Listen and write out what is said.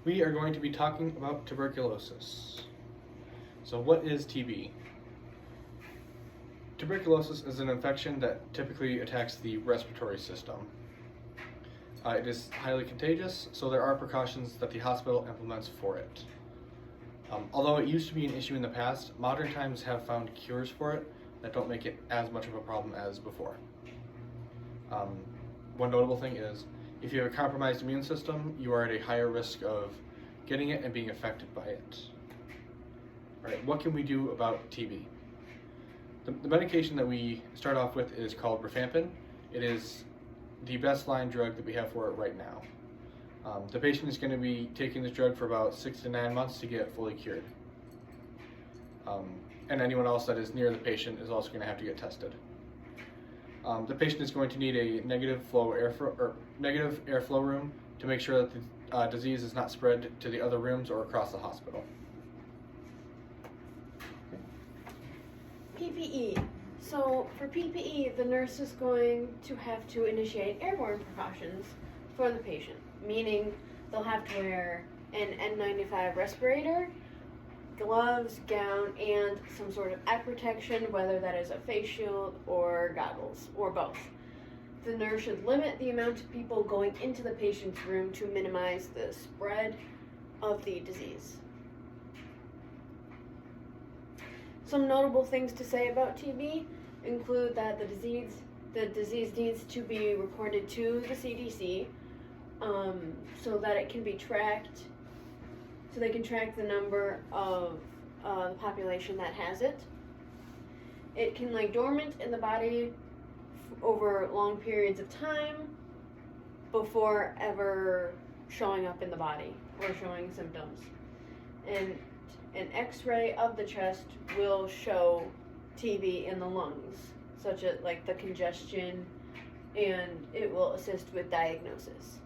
We are going to be talking about tuberculosis. So what is TB? Tuberculosis is an infection that typically attacks the respiratory system. It is highly contagious, so there are precautions that the hospital implements for it. Although it used to be an issue in the past, modern times have found cures for it that don't make it as much of a problem as before. One notable thing is, if you have a compromised immune system, you are at a higher risk of getting it and being affected by it. All right, what can we do about TB? The medication that we start off with is called rifampin. It is the best line drug that we have for it right now. The patient is going to be taking this drug for about 6 to 9 months to get fully cured. And anyone else that is near the patient is also going to have to get tested. The patient is going to need a negative airflow room to make sure that the disease is not spread to the other rooms or across the hospital. PPE. So for PPE, the nurse is going to have to initiate airborne precautions for the patient, meaning they'll have to wear an N95 respirator, gloves, gown, and some sort of eye protection, whether that is a face shield or goggles, or both. The nurse should limit the amount of people going into the patient's room to minimize the spread of the disease. Some notable things to say about TB include that the disease needs to be reported to the CDC so that it can be tracked, so they can track the number of the population that has it. It can lay dormant in the body over long periods of time before ever showing up in the body or showing symptoms. And an X-ray of the chest will show TB in the lungs, such as like the congestion, and it will assist with diagnosis.